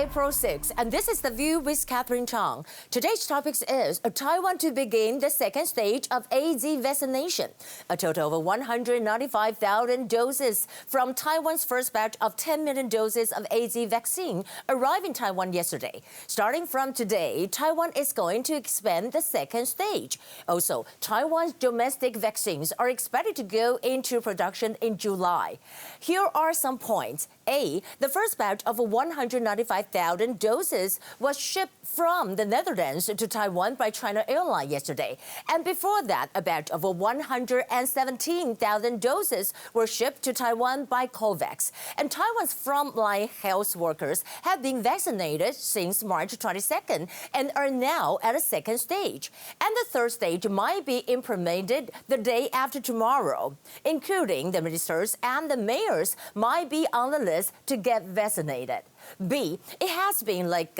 April 6th, and this is The View with Catherine Chang. Today's topic is Taiwan to begin the second stage of AZ Vaccination. A total of 195,000 doses from Taiwan's first batch of 10 million doses of AZ vaccine arrived in Taiwan yesterday. Starting from today, Taiwan is going to expand the second stage. Also, Taiwan's domestic vaccines are expected to go into production in July. Here are some points. A, the first batch of 195,000 doses was shipped from the Netherlands to Taiwan by China Airlines yesterday. And before that, a batch of 117,000 doses were shipped to Taiwan by COVAX. And Taiwan's frontline health workers have been vaccinated since March 22nd and are now at a second stage. And the third stage might be implemented the day after tomorrow, including the ministers and the mayors might be on the list to get vaccinated. B, it has been like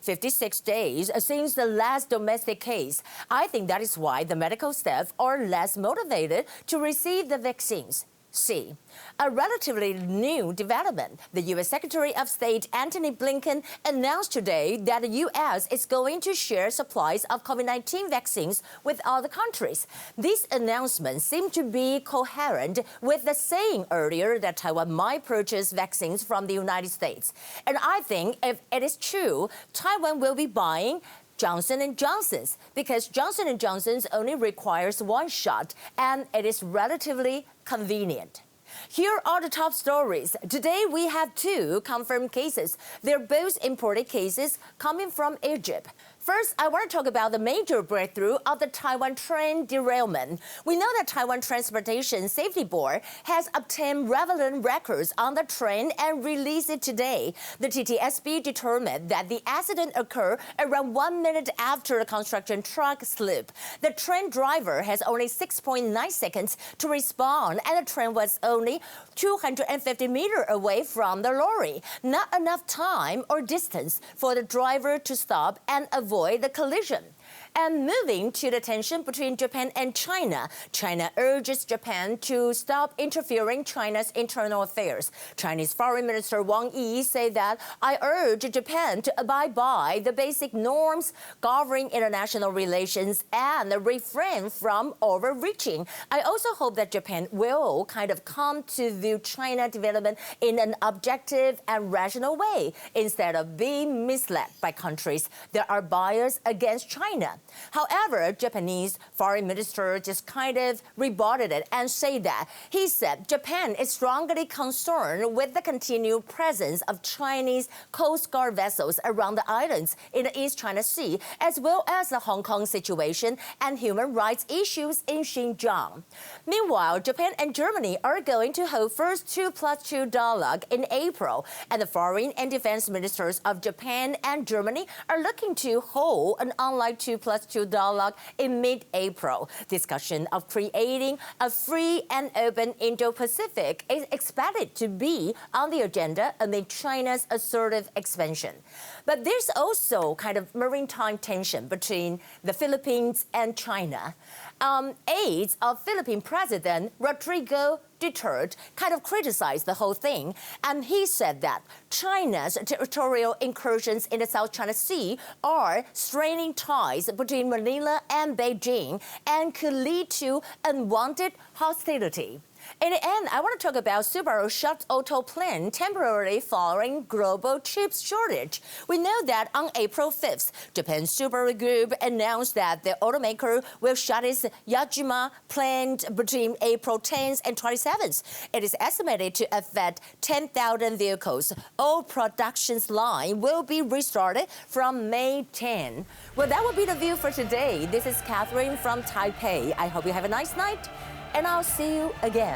56 days since the last domestic case. I think that is why the medical staff are less motivated to receive the vaccines. C, a relatively new development. The U.S. Secretary of State Antony Blinken announced today that the U.S. is going to share supplies of COVID-19 vaccines with other countries. This announcement seemed to be coherent with the saying earlier that Taiwan might purchase vaccines from the United States. And I think if it is true, Taiwan will be buying Johnson & Johnson's because Johnson & Johnson's only requires one shot and it is relatively convenient. Here are the top stories. Today we have two confirmed cases. They're both imported cases coming from Egypt. First, I want to talk about the major breakthrough of the Taiwan train derailment. We know that Taiwan Transportation Safety Board has obtained relevant records on the train and released it today. The TTSB determined that the accident occurred around 1 minute after the construction truck slipped. The train driver has only 6.9 seconds to respond, and the train was only 250 meters away from the lorry. Not enough time or distance for the driver to stop and avoid the collision. And moving to the tension between Japan and China, China urges Japan to stop interfering China's internal affairs. Chinese Foreign Minister Wang Yi said that, I urge Japan to abide by the basic norms governing international relations and refrain from overreaching. I also hope that Japan will come to view China development in an objective and rational way instead of being misled by countries that are biased against China. However, Japanese foreign minister just rebutted it and said that he said Japan is strongly concerned with the continued presence of Chinese Coast Guard vessels around the islands in the East China Sea, as well as the Hong Kong situation and human rights issues in Xinjiang. Meanwhile, Japan and Germany are going to hold first 2+2 dialogue in April, and the foreign and defense ministers of Japan and Germany are looking to hold an online 2+2 dialogue in mid-April. Discussion of creating a free and open Indo-Pacific is expected to be on the agenda amid China's assertive expansion. But there's also maritime tension between the Philippines and China. Aides of Philippine President Rodrigo Duterte criticized the whole thing, and he said that China's territorial incursions in the South China Sea are straining ties between Manila and Beijing and could lead to unwanted hostility. In the end, I want to talk about Subaru shut auto plant temporarily following global chip shortage. We know that on April 5th, Japan's Subaru Group announced that the automaker will shut its Yajima plant between April 10th and 27th. It is estimated to affect 10,000 vehicles. All production's line will be restarted from May 10. Well, that will be the view for today. This is Catherine from Taipei. I hope you have a nice night, and I'll see you again.